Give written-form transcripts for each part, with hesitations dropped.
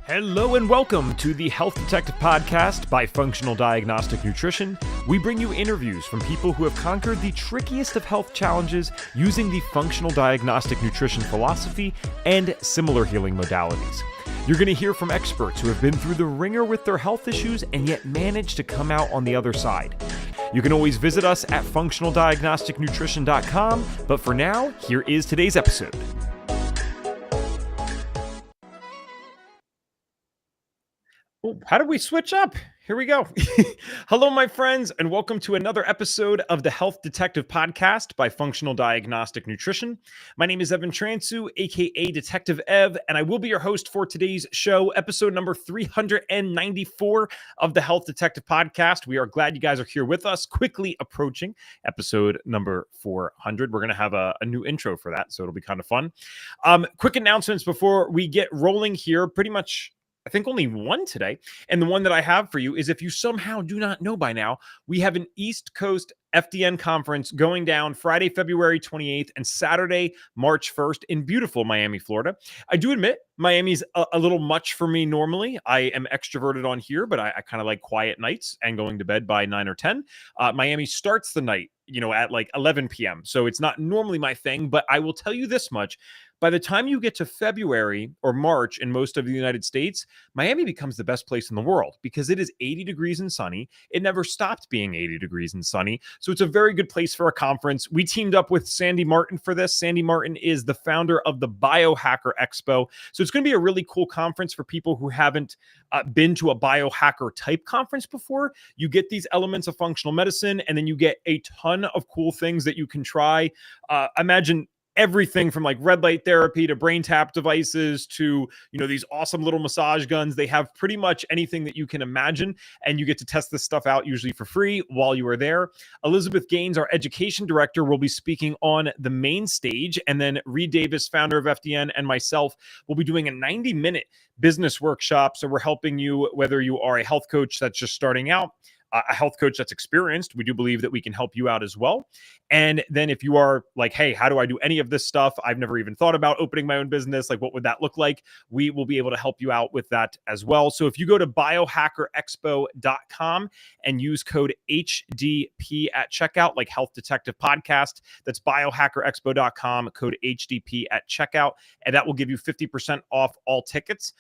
Hello and welcome to the Health Detective Podcast by Functional Diagnostic Nutrition. We bring you interviews from people who have conquered the trickiest of health challenges using the Functional Diagnostic Nutrition philosophy and similar healing modalities. You're going to hear from experts who have been through the ringer with their health issues and yet managed to come out on the other side. You can always visit us at functionaldiagnosticnutrition.com, but for now, here is today's episode. Oh, how did we switch up? Here we go. Hello, my friends, and welcome to another episode of the Health Detective Podcast by Functional Diagnostic Nutrition. My name is Evan Transu, aka Detective Ev, and I will be your host for today's show, episode number 394 of the Health Detective Podcast. We are glad you guys are here with us, quickly approaching episode number 400. We're going to have a new intro for that, so it'll be kind of fun. Quick announcements before we get rolling here. Pretty much I think only one today. And the one that I have for you is, if you somehow do not know by now, we have an East Coast FDN conference going down Friday, February 28th and Saturday, March 1st in beautiful Miami, Florida. I do admit Miami's a little much for me normally. I am extroverted on here, but I kind of like quiet nights and going to bed by 9 or 10. Miami starts the night, at like 11 p.m. So it's not normally my thing, but I will tell you this much. By the time you get to February or March in most of the United States, Miami becomes the best place in the world because it is 80 degrees and sunny. It never stopped being 80 degrees and sunny. So it's a very good place for a conference. We teamed up with Sandy Martin for this. Sandy Martin is the founder of the Biohacker Expo. So it's going to be a really cool conference for people who haven't been to a biohacker type conference before. You get these elements of functional medicine, and then you get a ton of cool things that you can try. Imagine everything from like red light therapy to brain tap devices to, these awesome little massage guns. They have pretty much anything that you can imagine, and you get to test this stuff out usually for free while you are there. Elizabeth Gaines, our education director, will be speaking on the main stage, and then Reed Davis, founder of FDN, and myself will be doing a 90-minute business workshop. So we're helping you, whether you are a health coach that's just starting out, a health coach that's experienced. We do believe that we can help you out as well. And then if you are like, hey, how do I do any of this stuff? I've never even thought about opening my own business. Like, what would that look like? We will be able to help you out with that as well. So if you go to biohackerexpo.com and use code HDP at checkout, like Health Detective Podcast, that's biohackerexpo.com, code HDP at checkout, and that will give you 50% off all tickets.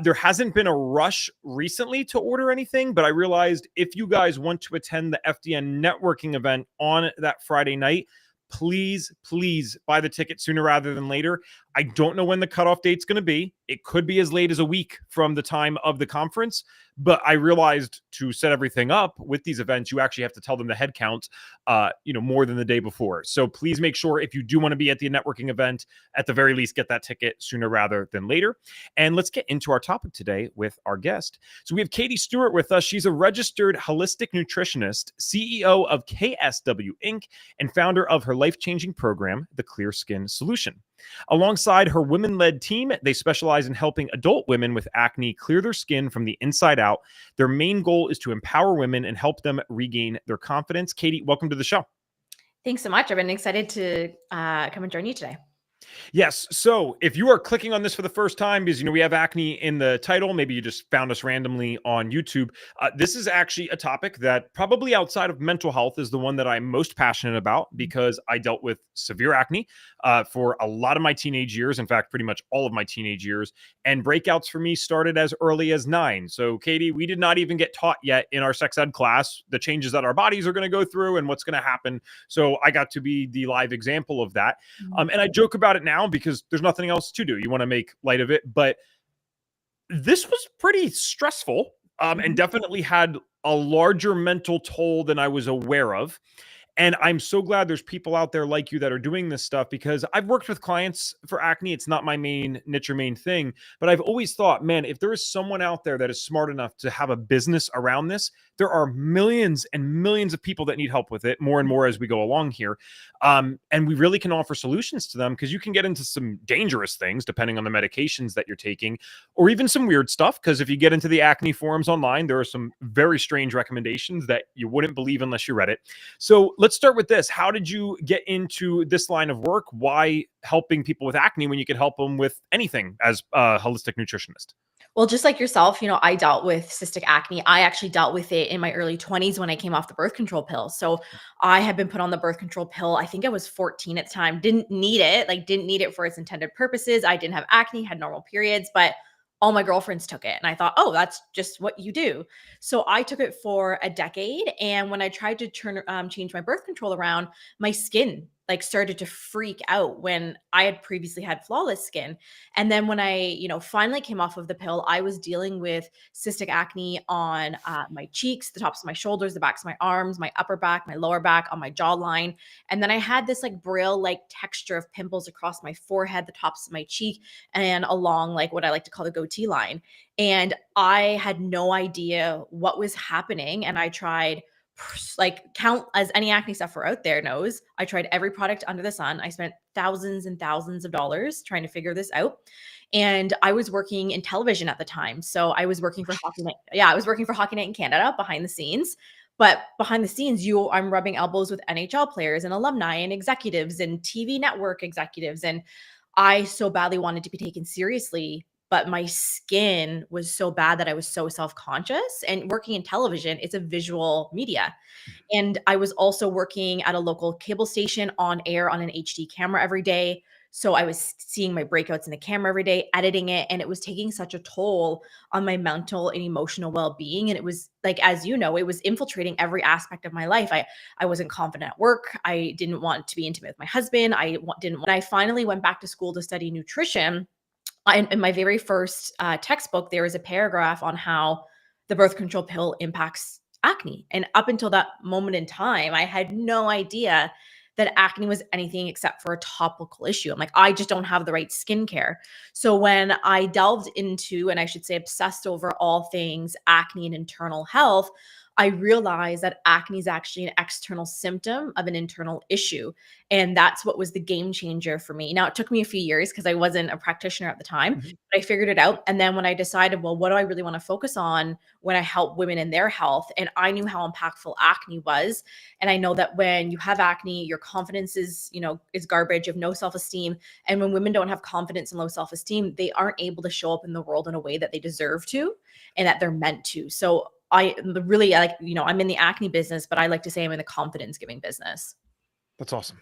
There hasn't been a rush recently to order anything, but I realized if you guys want to attend the FDN networking event on that Friday night, please buy the ticket sooner rather than later. I don't know when the cutoff date's going to be. It could be as late as a week from the time of the conference, but I realized to set everything up with these events, you actually have to tell them the head count, more than the day before. So please make sure, if you do want to be at the networking event, at the very least, get that ticket sooner rather than later. And let's get into our topic today with our guest. So we have Katie Stewart with us. She's a registered holistic nutritionist, CEO of KSW Inc, and founder of her life-changing program, The Clear Skin Solution. Alongside her women-led team, they specialize in helping adult women with acne clear their skin from the inside out. Their main goal is to empower women and help them regain their confidence. Katie, welcome to the show. Thanks so much. I've been excited to come and join you today. Yes. So if you are clicking on this for the first time, because, we have acne in the title, maybe you just found us randomly on YouTube. This is actually a topic that probably outside of mental health is the one that I'm most passionate about, because I dealt with severe acne for a lot of my teenage years. In fact, pretty much all of my teenage years. And breakouts for me started as early as 9. So Katie, we did not even get taught yet in our sex ed class the changes that our bodies are going to go through and what's going to happen. So I got to be the live example of that. And I joke about it now because there's nothing else to do. You want to make light of it, but this was pretty stressful and definitely had a larger mental toll than I was aware of. And I'm so glad there's people out there like you that are doing this stuff, because I've worked with clients for acne. It's not my main niche or main thing, but I've always thought, man, if there is someone out there that is smart enough to have a business around this, there are millions and millions of people that need help with it, more and more as we go along here. And we really can offer solutions to them, because you can get into some dangerous things depending on the medications that you're taking, or even some weird stuff. Because if you get into the acne forums online, there are some very strange recommendations that you wouldn't believe unless you read it. So let's start with this. How did you get into this line of work? Why helping people with acne when you could help them with anything as a holistic nutritionist? Well, just like yourself, I dealt with cystic acne. I actually dealt with it in my early 20s when I came off the birth control pill. So I had been put on the birth control pill. I think I was 14 at the time. Didn't need it, didn't need it for its intended purposes. I didn't have acne, had normal periods, but all my girlfriends took it. And I thought, oh, that's just what you do. So I took it for a decade. And when I tried to change my birth control around, my skin started to freak out when I had previously had flawless skin. And then when I, finally came off of the pill, I was dealing with cystic acne on my cheeks, the tops of my shoulders, the backs of my arms, my upper back, my lower back, on my jawline. And then I had this braille-like texture of pimples across my forehead, the tops of my cheek, and along what I like to call the goatee line. And I had no idea what was happening. And I tried count as any acne sufferer out there knows. I tried every product under the sun. I spent thousands and thousands of dollars trying to figure this out. And I was working in television at the time. So I was working for Hockey Night. Yeah, I was working for Hockey Night in Canada behind the scenes. But behind the scenes, I'm rubbing elbows with NHL players and alumni and executives and TV network executives. And I so badly wanted to be taken seriously, but my skin was so bad that I was so self-conscious. And working in television, it's a visual media. And I was also working at a local cable station on air on an HD camera every day. So I was seeing my breakouts in the camera every day, editing it, and it was taking such a toll on my mental and emotional well-being. And it was as you know, it was infiltrating every aspect of my life. I wasn't confident at work. I didn't want to be intimate with my husband. Didn't. When I finally went back to school to study nutrition, in my very first textbook, there was a paragraph on how the birth control pill impacts acne. And up until that moment in time, I had no idea that acne was anything except for a topical issue. I'm like, I just don't have the right skincare. So when I delved into, and I should say obsessed over all things acne and internal health, I realized that acne is actually an external symptom of an internal issue. And that's what was the game changer for me. Now, it took me a few years because I wasn't a practitioner at the time, Mhm. but I figured it out. And then when I decided, well, what do I really want to focus on when I help women in their health? And I knew how impactful acne was. And I know that when you have acne, your confidence is garbage, you have no self-esteem. And when women don't have confidence and low self-esteem, they aren't able to show up in the world in a way that they deserve to and that they're meant to. So I'm in the acne business, but I like to say I'm in the confidence giving business. That's awesome.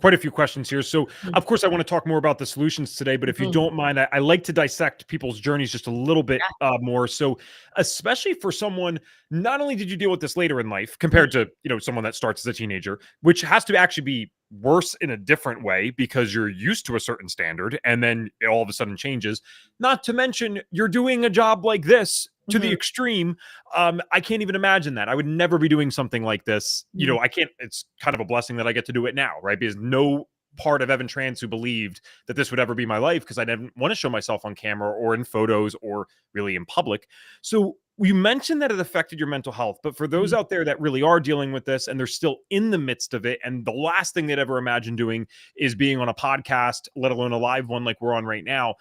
Quite a few questions here. So, Mhm. of course, I want to talk more about the solutions today, but if you Mhm. don't mind, I like to dissect people's journeys just a little bit Yeah. more. So, especially for someone, not only did you deal with this later in life Mhm. compared to someone that starts as a teenager, which has to actually be worse in a different way because you're used to a certain standard, and then it all of a sudden changes. Not to mention, you're doing a job like this to the Mhm. extreme. I can't even imagine that. I would never be doing something like this. Mhm. I can't. It's kind of a blessing that I get to do it now, right? Because no part of Evan Trans who believed that this would ever be my life, because I didn't want to show myself on camera or in photos or really in public. So you mentioned that it affected your mental health, but for those Mhm. out there that really are dealing with this and they're still in the midst of it, and the last thing they'd ever imagine doing is being on a podcast, let alone a live one like we're on right now.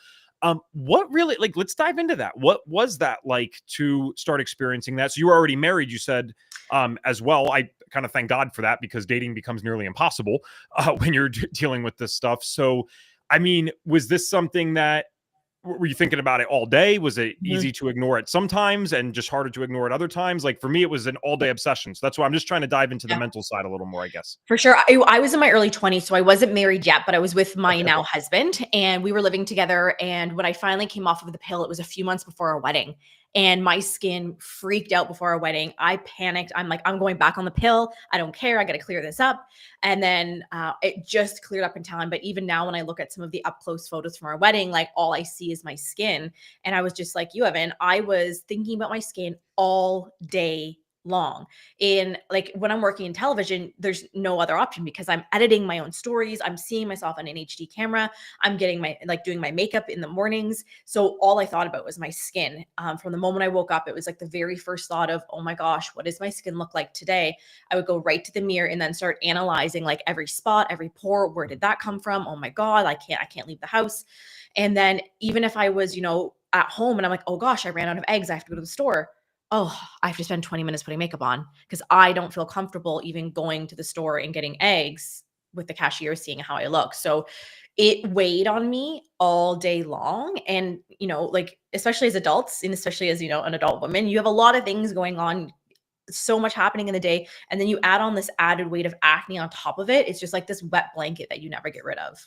What really, let's dive into that. What was that like to start experiencing that? So you were already married, you said, as well. I kind of thank God for that, because dating becomes nearly impossible when you're dealing with this stuff. So, I mean, was this something that were you thinking about it all day? Was it Mhm. easy to ignore it sometimes and just harder to ignore at other times? Like for me, it was an all day obsession. So that's why I'm just trying to dive into the Yeah. mental side a little more, I guess. For sure. I was in my early 20s, so I wasn't married yet, but I was with my Okay. now husband, and we were living together. And when I finally came off of the pill, it was a few months before our wedding. And my skin freaked out before our wedding. I panicked. I'm like, I'm going back on the pill. I don't care. I got to clear this up. And then it just cleared up in time. But even now, when I look at some of the up close photos from our wedding, all I see is my skin. And I was just like you, Evan. I was thinking about my skin all day long. In when I'm working in television, there's no other option because I'm editing my own stories. I'm seeing myself on an HD camera. I'm getting my doing my makeup in the mornings. So all I thought about was my skin. From the moment I woke up, it was the very first thought of, oh my gosh, what does my skin look like today? I would go right to the mirror and then start analyzing every spot, every pore. Where did that come from? Oh my God, I can't leave the house. And then even if I was, at home and I'm like, oh gosh, I ran out of eggs. I have to go to the store. oh, I have to spend 20 minutes putting makeup on because I don't feel comfortable even going to the store and getting eggs with the cashier seeing how I look. So it weighed on me all day long. And, like, especially as adults and especially as, an adult woman, you have a lot of things going on, so much happening in the day. And then you add on this added weight of acne on top of it. It's just like this wet blanket that you never get rid of.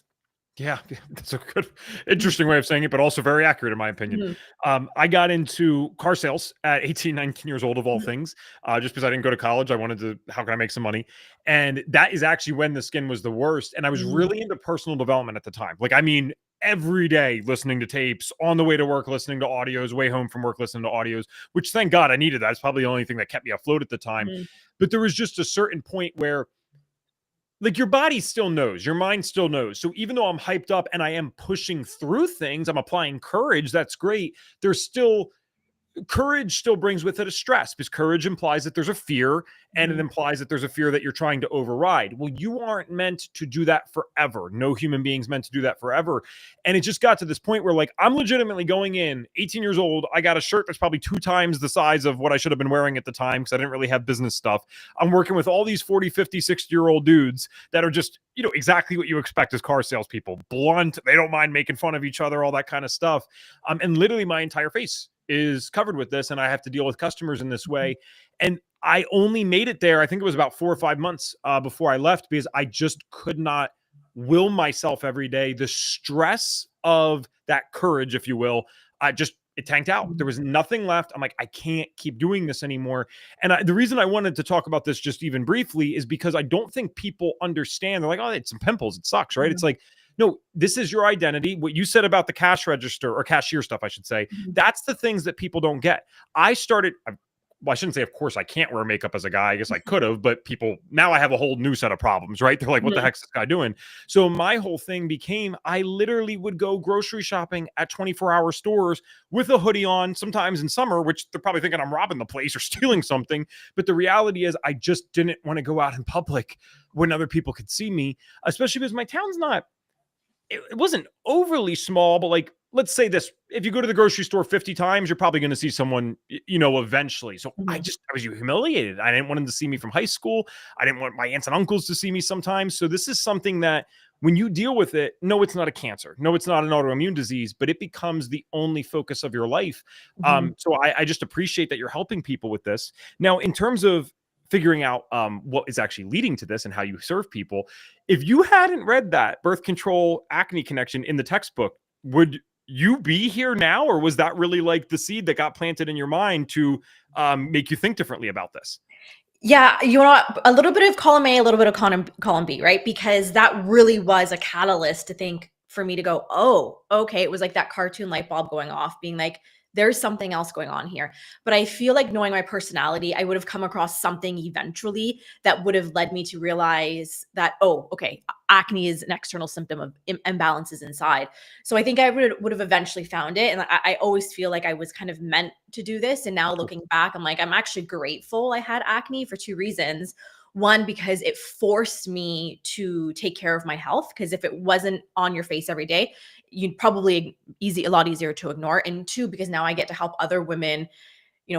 Yeah, that's a good, interesting way of saying it, but also very accurate in my opinion. Mhm. I got into car sales at 18, 19 years old of all Mhm. things, just because I didn't go to college. I wanted to, how can I make some money? And that is actually when the skin was the worst. And I was Mhm. really into personal development at the time. Like, I mean, every day listening to tapes, on the way to work, listening to audios, way home from work, listening to audios, which thank God I needed that. It's probably the only thing that kept me afloat at the time. Mhm. But there was just a certain point where like your body still knows, your mind still knows. So even though I'm hyped up and I am pushing through things, I'm applying courage. That's great. There's still courage still brings with it a stress because courage implies that there's a fear and it Mhm. implies that there's a fear that you're trying to override. Well, you aren't meant to do that forever. No human being's meant to do that forever. And it just got to this point where, like, I'm legitimately going in 18 years old. I got a shirt that's probably 2 times the size of what I should have been wearing at the time because I didn't really have business stuff. I'm working with all these 40, 50, 60-year-old dudes that are just, exactly what you expect as car salespeople. Blunt. They don't mind making fun of each other, all that kind of stuff. And literally my entire face is covered with this and I have to deal with customers in this Mhm. way. And I only made it there, I think it was about 4 or 5 months before I left because I just could not will myself every day. The stress of that courage, if you will, it tanked out. There Mhm. was nothing left. I'm like, I can't keep doing this anymore. And the reason I wanted to talk about this just even briefly is because I don't think people understand. They're like, oh, it's some pimples. It sucks, right? It's Mhm. like, no, this is your identity. What you said about the cash register or cashier stuff, I should say, Mhm. that's the things that people don't get. I started, well, I shouldn't say, of course, I can't wear makeup as a guy. I guess I could have, but people, now I have a whole new set of problems, right? They're like, what the Mhm. heck's this guy doing? So my whole thing became I literally would go grocery shopping at 24-hour stores with a hoodie on, sometimes in summer, which they're probably thinking I'm robbing the place or stealing something. But the reality is, I just didn't want to go out in public when other people could see me, especially because my town's not it wasn't overly small, but like, let's say this, if you go to the grocery store 50 times, you're probably going to see someone, eventually. So Mhm. I was humiliated. I didn't want them to see me from high school. I didn't want my aunts and uncles to see me sometimes. So this is something that when you deal with it, no, it's not a cancer. No, it's not an autoimmune disease, but it becomes the only focus of your life. Mhm. So I just appreciate that you're helping people with this. Now, in terms of figuring out what is actually leading to this and how you serve people, if you hadn't read that birth control acne connection in the textbook, would you be here now, or was that really like the seed that got planted in your mind to make you think differently about this? Yeah, a little bit of column A, a little bit of column B, right? Because that really was a catalyst to think for me to go, oh, okay. It was like that cartoon light bulb going off, being like, there's something else going on here. But I feel like knowing my personality, I would have come across something eventually that would have led me to realize that, oh, okay, acne is an external symptom of imbalances inside. So I think I would have eventually found it. And I always feel like I was kind of meant to do this. And now Cool. looking back, I'm like, I'm actually grateful I had acne for two reasons. One, because it forced me to take care of my health. Because if it wasn't on your face every day, you'd probably a lot easier to ignore. And two, because now I get to help other women,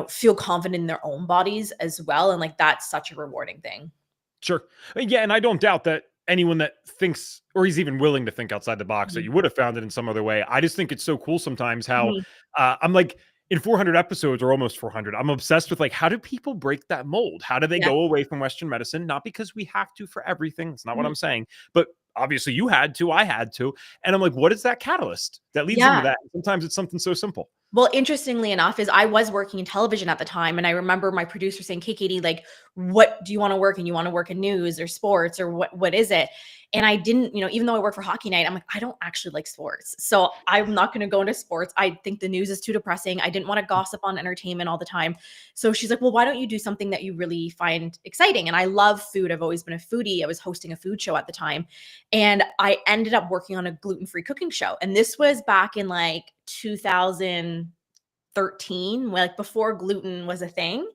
feel confident in their own bodies as well. And like that's such a rewarding thing. Sure. Yeah, and I don't doubt that anyone that thinks or he's even willing to think outside the box that Mhm. you would have found it in some other way. I just think it's so cool sometimes how Mhm. I'm like in 400 episodes or almost 400, I'm obsessed with like how do people break that mold? How do they Yeah. go away from Western medicine? Not because we have to for everything. It's not what Mhm. I'm saying, but obviously you had to, I had to, and I'm like, what is that catalyst that leads them to Yeah. that? Sometimes it's something so simple. Well, interestingly enough, is I was working in television at the time, and I remember my producer saying, "Hey, Katie, like, what do you want to work in? You want to work in news or sports or what is it?" And I didn't, even though I work for Hockey Night, I'm like, I don't actually like sports, so I'm not going to go into sports. I think the news is too depressing. I didn't want to gossip on entertainment all the time. So she's like, "Well, why don't you do something that you really find exciting?" And I love food. I've always been a foodie. I was hosting a food show at the time, and I ended up working on a gluten-free cooking show. And this was back in like 2013, like before gluten was a thing.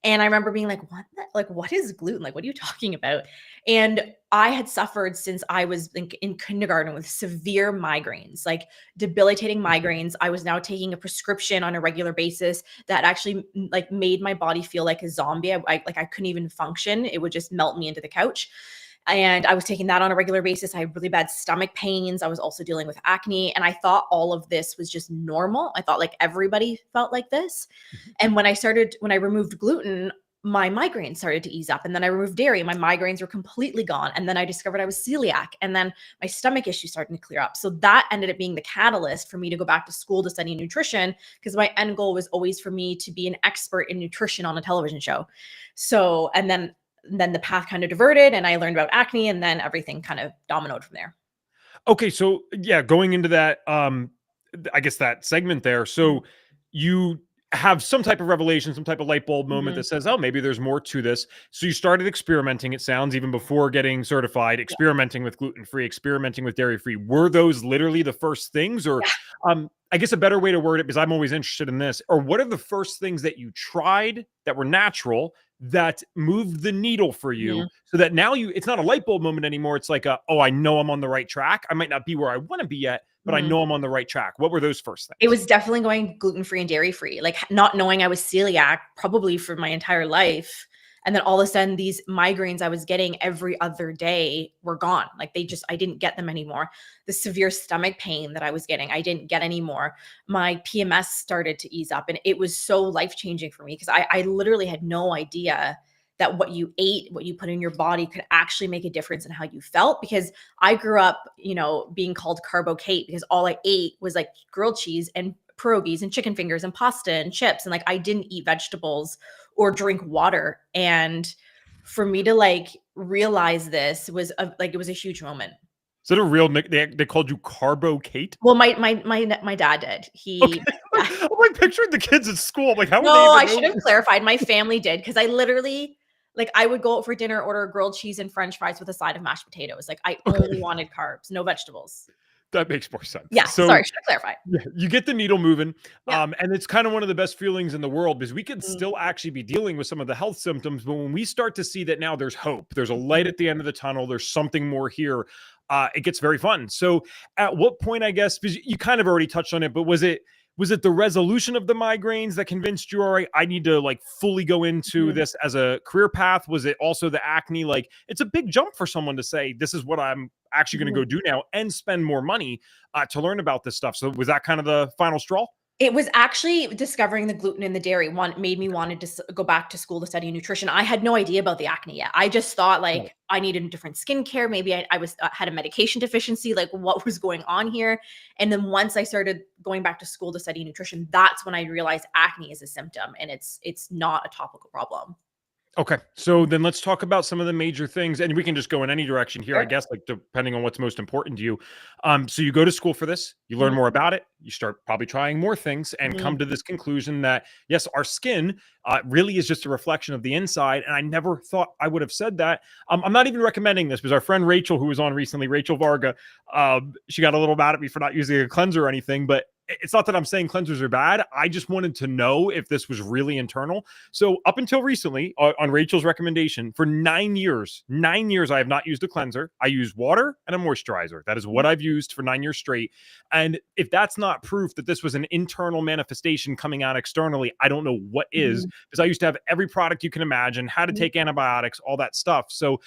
And I remember being like, like, what is gluten? Like, what are you talking about? And I had suffered since I was in kindergarten with severe migraines, like debilitating migraines. I was now taking a prescription on a regular basis that actually like made my body feel like a zombie. Like I couldn't even function. It would just melt me into the couch. And I was taking that on a regular basis. I had really bad stomach pains. I was also dealing with acne. And I thought all of this was just normal. I thought like everybody felt like this. Mhm. And when I removed gluten, my migraines started to ease up. And then I removed dairy, my migraines were completely gone. And then I discovered I was celiac. And then my stomach issues started to clear up. So that ended up being the catalyst for me to go back to school to study nutrition, because my end goal was always for me to be an expert in nutrition on a television show. So, and then the path kind of diverted and I learned about acne, and then everything kind of dominoed from there. Okay, so yeah, going into that, I guess that segment there. Mhm. So you have some type of revelation, some type of light bulb moment Mhm. that says, "Oh, maybe there's more to this." So you started experimenting. It sounds even before getting certified, Yeah. experimenting with gluten free, experimenting with dairy free. Were those literally the first things, or Yeah. I guess a better way to word it, because I'm always interested in this, or what are the first things that you tried that were natural that moved the needle for you Mhm. so that now it's not a light bulb moment anymore. It's like, oh, I know I'm on the right track. I might not be where I want to be yet, but I Mhm. know I'm on the right track. What were those first It things? was definitely going gluten-free and dairy-free, like, not knowing I was celiac probably for my entire life, and then all of a sudden, these migraines I was getting every other day were gone, like, I didn't get them anymore. The severe stomach pain that I was getting, I didn't get anymore. My PMS started to ease up, and it was so life-changing for me, because I literally had no idea that what you ate, what you put in your body could actually make a difference in how you felt, because I grew up, being called Carbo Kate because all I ate was like grilled cheese and pierogies and chicken fingers and pasta and chips. And like I didn't eat vegetables or drink water. And for me to like realize this was it was a huge moment. Is it a real nick? They called you Carbo Kate? Well, my dad did. Okay. He I'm like picturing the kids at school. I'm like, how would they No, even I know should have this? clarified. My family did, because I literally like I would go out for dinner, order grilled cheese and french fries with a side of mashed potatoes. Like I only Okay. wanted carbs, no vegetables. That makes more sense. Yeah, So sorry, should have clarified. yeah, you get the needle moving, Yeah. and it's kind of one of the best feelings in the world because we could Mhm, still actually be dealing with some of the health symptoms, but when we start to see that now there's hope, there's a light mhm, at the end of the tunnel, there's something more here, it gets very fun. So, at what point, I guess, because you kind of already touched on it, but was it the resolution of the migraines that convinced you, all right, I need to like fully go into mhm, this as a career path? Was it also the acne? Like, it's a big jump for someone to say, this is what I'm actually going to mhm. go do now and spend more money to learn about this stuff. So was that kind of the final straw? It was actually discovering the gluten in the dairy one made me wanted to go back to school to study nutrition. I had no idea about the acne yet. I just thought Right. like I needed different skincare. Maybe I was had a medication deficiency. Like what was going on here? And then once I started going back to school to study nutrition, that's when I realized acne is a symptom and it's not a topical problem. Okay. So then let's talk about some of the major things, and we can just go in any direction here, I Sure. guess, like depending on what's most important to you. So you go to school for this, you learn Mhm, more about it, you start probably trying more things, and mhm, come to this conclusion that yes, our skin really is just a reflection of the inside. And I never thought I would have said that. I'm not even recommending this because our friend Rachel, who was on recently, Rachel Varga, she got a little mad at me for not using a cleanser or anything, but it's not that I'm saying cleansers are bad. I just wanted to know if this was really internal. So up until recently, on Rachel's recommendation, for 9 years, I have not used a cleanser. I use water and a moisturizer. That is what I've used for 9 years straight. And if that's not proof that this was an internal manifestation coming out externally, I don't know what is. mhm, Because I used to have every product you can imagine, how to mhm. take antibiotics, all that stuff. So,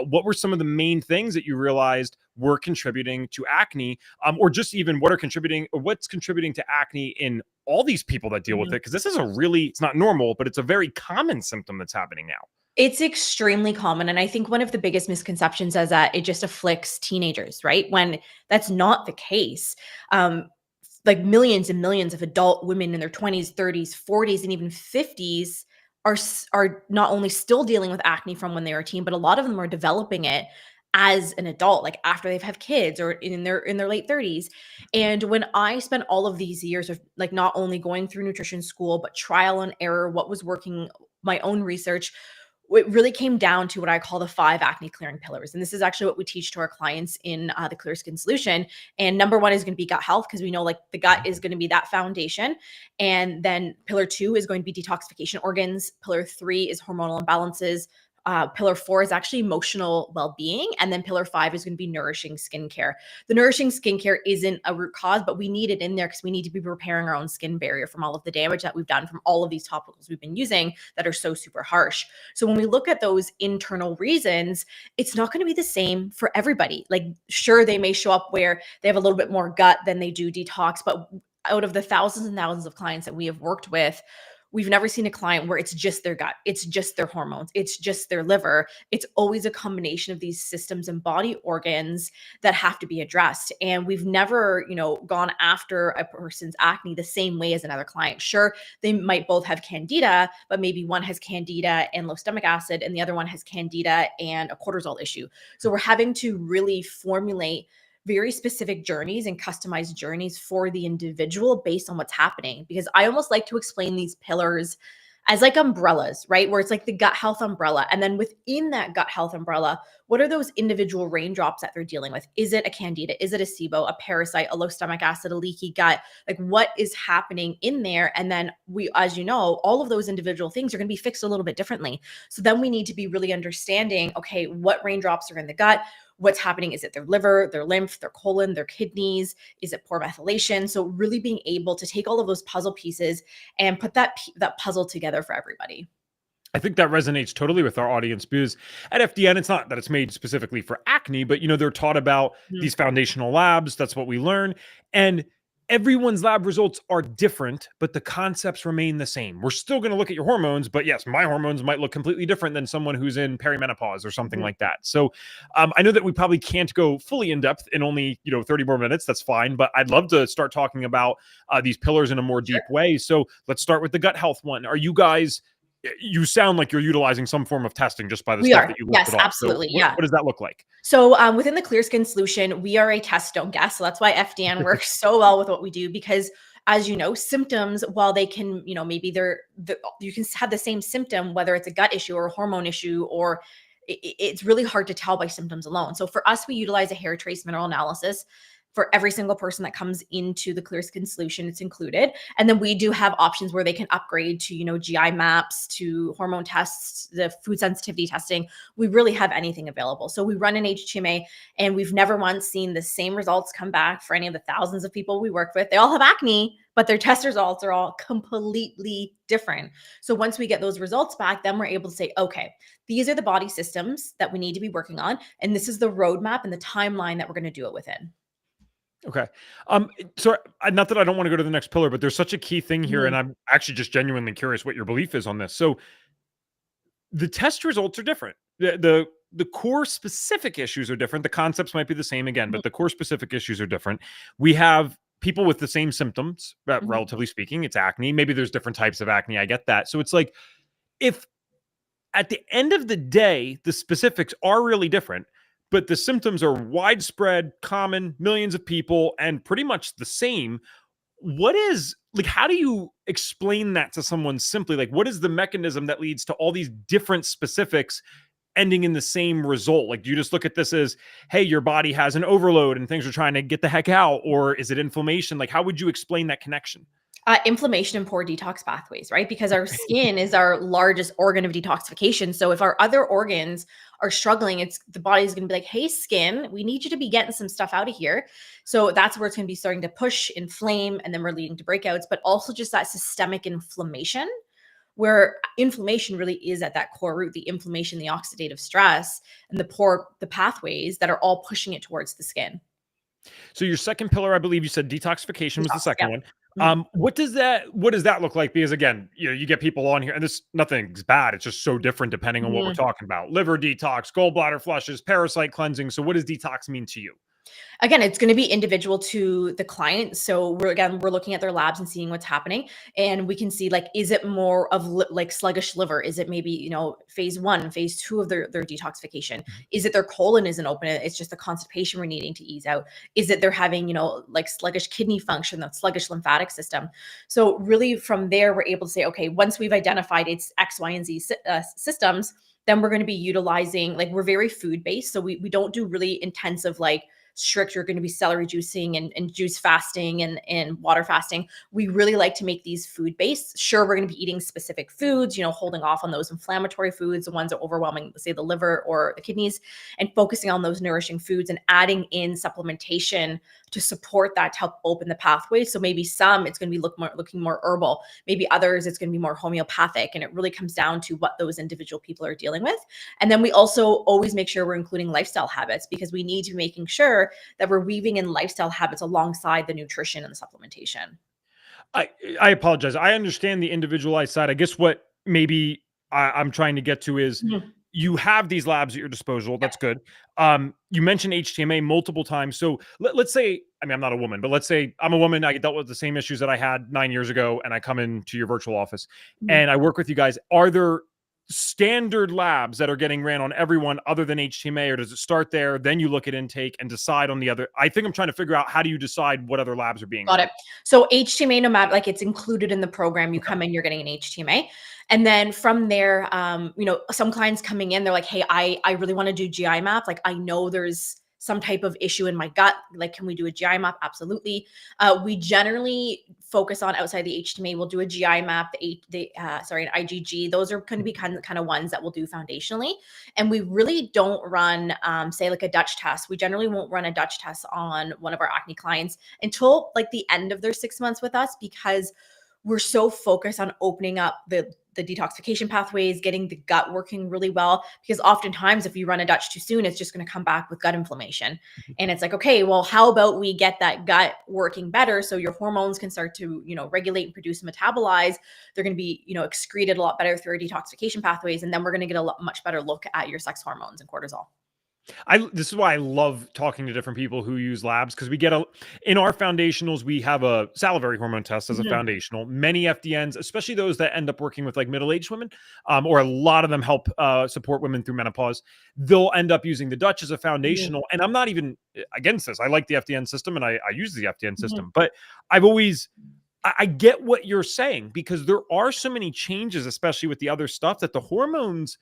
what were some of the main things that you realized were contributing to acne, or just even what are contributing, or what's contributing to acne in all these people that deal with Mhm. it? Because this is a really, it's not normal, but it's a very common symptom that's happening now. It's extremely common, and I think one of the biggest misconceptions is that it just afflicts teenagers, right? When that's not the case. Um, like millions and millions of adult women in their 20s, 30s, 40s, and even 50s are not only still dealing with acne from when they were a teen, but a lot of them are developing it as an adult, like after they've had kids or in their late 30s. And when I spent all of these years of like not only going through nutrition school, but trial and error, what was working, my own research, it really came down to what I call the 5 acne clearing pillars. And this is actually what we teach to our clients in the Clear Skin Solution. And number 1 is going to be gut health, because we know like the gut is going to be that foundation. And then pillar 2 is going to be detoxification organs. Pillar 3 is hormonal imbalances. Pillar 4 is actually emotional well-being. And then pillar 5 is going to be nourishing skincare. The nourishing skincare isn't a root cause, but we need it in there because we need to be repairing our own skin barrier from all of the damage that we've done from all of these topicals we've been using that are so super harsh. So when we look at those internal reasons, it's not going to be the same for everybody. Like, sure, they may show up where they have a little bit more gut than they do detox, but out of the thousands and thousands of clients that we have worked with, we've never seen a client where it's just their gut, it's just their hormones, it's just their liver. It's always a combination of these systems and body organs that have to be addressed. And we've never, gone after a person's acne the same way as another client. Sure, they might both have candida, but maybe one has candida and low stomach acid, and the other one has candida and a cortisol issue. So we're having to really formulate very specific journeys and customized journeys for the individual based on what's happening. Because I almost like to explain these pillars as like umbrellas, right? Where it's like the gut health umbrella. And then within that gut health umbrella, what are those individual raindrops that they're dealing with? Is it a candida? Is it a SIBO, a parasite, a low stomach acid, a leaky gut? Like, what is happening in there? And then we, as you know, all of those individual things are going to be fixed a little bit differently. So then we need to be really understanding, okay, what raindrops are in the gut? What's happening? Is it their liver, their lymph, their colon, their kidneys? Is it poor methylation? So really being able to take all of those puzzle pieces and put that puzzle together for everybody. I think that resonates totally with our audience because at FDN, it's not that it's made specifically for acne, but they're taught about Mhm. these foundational labs. That's what we learn. And everyone's lab results are different, but the concepts remain the same. We're still going to look at your hormones, but yes, my hormones might look completely different than someone who's in perimenopause or something Mhm. like that. So I know that we probably can't go fully in depth in only 30 more minutes. That's fine, but I'd love to start talking about these pillars in a more Sure. deep way. So let's start with the gut health one. Are you guys? You sound like you're utilizing some form of testing just by the We stuff are. that you Yes, listed off. So absolutely. what, Yeah. what does that look like? So within the Clear Skin Solution, we are a test, don't guess. So that's why FDN works so well with what we do, because as you know, symptoms, while they can, maybe you can have the same symptom, whether it's a gut issue or a hormone issue, or it's really hard to tell by symptoms alone. So for us, we utilize a hair trace mineral analysis for every single person that comes into the Clear Skin Solution. It's included. And then we do have options where they can upgrade to, GI maps, to hormone tests, the food sensitivity testing. We really have anything available. So we run an HTMA, and we've never once seen the same results come back for any of the thousands of people we work with. They all have acne, but their test results are all completely different. So once we get those results back, then we're able to say, okay, these are the body systems that we need to be working on. And this is the roadmap and the timeline that we're going to do it within. Okay. So not that I don't want to go to the next pillar, but there's such a key thing here, and Mhm. I'm actually just genuinely curious what your belief is on this. So the test results are different. The core specific issues are different. The concepts might be the same again, Mhm. but the core specific issues are different. We have people with the same symptoms, Mhm. relatively speaking. It's acne. Maybe there's different types of acne. I get that. So it's like, if at the end of the day, the specifics are really different, but the symptoms are widespread, common, millions of people, and pretty much the same. What is like, how do you explain that to someone simply? Like, what is the mechanism that leads to all these different specifics ending in the same result? Like, do you just look at this as, hey, your body has an overload and things are trying to get the heck out? Or is it inflammation? Like, how would you explain that connection? Inflammation and poor detox pathways, right? Because our skin is our largest organ of detoxification. So if our other organs are struggling, it's the body's going to be like, "Hey, skin, we need you to be getting some stuff out of here." So that's where it's going to be starting to push, inflame, and then we're leading to breakouts. But also just that systemic inflammation, where inflammation really is at that core root, the inflammation, the oxidative stress, and the pathways that are all pushing it towards the skin. So your second pillar, I believe you said detoxification was the Detox. second Yep. one. Mhm. What does that look like? Because again, you get people on here, and this nothing's bad. It's just so different depending on what we're Mhm. talking about. Liver detox, gallbladder flushes, parasite cleansing. So what does detox mean to you? Again, it's going to be individual to the client. So we're looking at their labs and seeing what's happening, and we can see, like, is it more of like sluggish liver? Is it maybe phase 1, phase 2 of their detoxification? Is it their colon isn't open? It's just the constipation we're needing to ease out. Is it they're having like sluggish kidney function, that sluggish lymphatic system? So really from there we're able to say, okay, once we've identified it's X, Y, and Z systems, Then we're going to be utilizing, like, we're very food based. So we don't do really intensive, like, strict, you're going to be celery juicing and juice fasting and water fasting. We really like to make these food based. Sure, we're going to be eating specific foods, holding off on those inflammatory foods, the ones that are overwhelming, say the liver or the kidneys, and focusing on those nourishing foods and adding in supplementation to support that, to help open the pathway. So maybe some it's going to be looking more herbal, maybe others it's going to be more homeopathic, and it really comes down to what those individual people are dealing with. And then we also always make sure we're including lifestyle habits, because we need to be making sure that we're weaving in lifestyle habits alongside the nutrition and the supplementation. I I apologize. I understand the individualized side. I guess what maybe I'm trying to get to is Mhm. you have these labs at your disposal. Yep. That's good. You mentioned HTMA multiple times. So let's say, I mean, I'm not a woman, but let's say I'm a woman. I dealt with the same issues that I had 9 years ago, and I come into your virtual office Mhm. and I work with you guys. Are there standard labs that are getting ran on everyone other than HTMA, or does it start there? Then you look at intake and decide on the other. I think I'm trying to figure out, how do you decide what other labs are being Got run? it. So HTMA, no matter, like, it's included in the program. You Okay. come in, you're getting an HTMA. And then from there, some clients coming in, they're like, hey, I really want to do GI map. Like, I know there's some type of issue in my gut. Like, can we do a GI map? Absolutely. We generally focus on, outside the HTMA, we'll do a GI map, an IgG. Those are going to be kind of ones that we'll do foundationally. And we really don't run, say, like a Dutch test. We generally won't run a Dutch test on one of our acne clients until like the end of their 6 months with us, because we're so focused on opening up the detoxification pathways, getting the gut working really well. Because oftentimes, if you run a Dutch too soon, it's just going to come back with gut inflammation. And it's like, okay, well, how about we get that gut working better so your hormones can start to, regulate and produce and metabolize. They're going to be, excreted a lot better through our detoxification pathways. And then we're going to get a much better look at your sex hormones and cortisol. This is why I love talking to different people who use labs, because we get in our foundationals, we have a salivary hormone test as a Mhm. foundational. Many FDNs, especially those that end up working with like middle-aged women, or a lot of them help support women through menopause, they'll end up using the Dutch as a Mhm. foundational. And I'm not even against this. I like the FDN system, and I use the FDN Mhm. system, but I've always I get what you're saying, because there are so many changes, especially with the other stuff, that the hormones,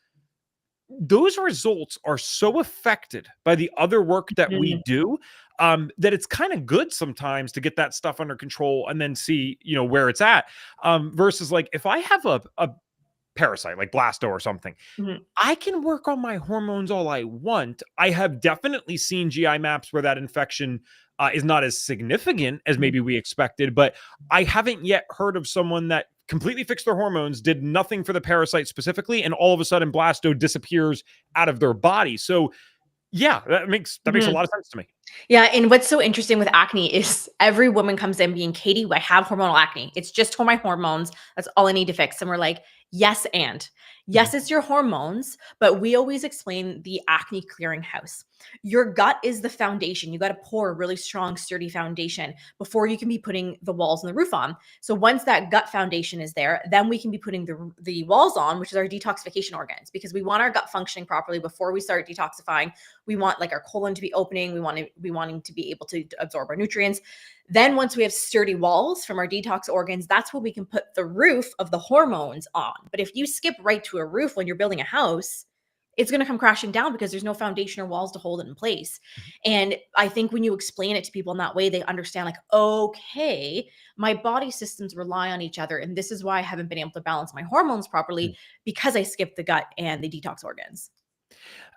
those results are so affected by the other work that we Mhm. do, that it's kind of good sometimes to get that stuff under control and then see, where it's at. Versus like, if I have a parasite like blasto or something, Mhm. I can work on my hormones all I want. I have definitely seen GI maps where that infection is not as significant as Mhm. maybe we expected, but I haven't yet heard of someone that completely fixed their hormones, did nothing for the parasite specifically, and all of a sudden blasto disappears out of their body. So yeah, that makes a Mhm. lot of sense to me. Yeah, and what's so interesting with acne is every woman comes in being, Katie, I have hormonal acne. It's just for my hormones. That's all I need to fix. And we're like, yes, and Mhm. yes, it's your hormones, but we always explain the acne clearinghouse. Your gut is the foundation. You got to pour a really strong, sturdy foundation before you can be putting the walls and the roof on. So once that gut foundation is there, then we can be putting the walls on, which is our detoxification organs, because we want our gut functioning properly before we start detoxifying. We want, like, our colon to be opening. We wanting to be able to absorb our nutrients. Then once we have sturdy walls from our detox organs, that's where we can put the roof of the hormones on. But if you skip right to a roof when you're building a house, it's going to come crashing down because there's no foundation or walls to hold it in place. And I think when you explain it to people in that way, they understand, like, okay, my body systems rely on each other. And this is why I haven't been able to balance my hormones properly, because I skipped the gut and the detox organs.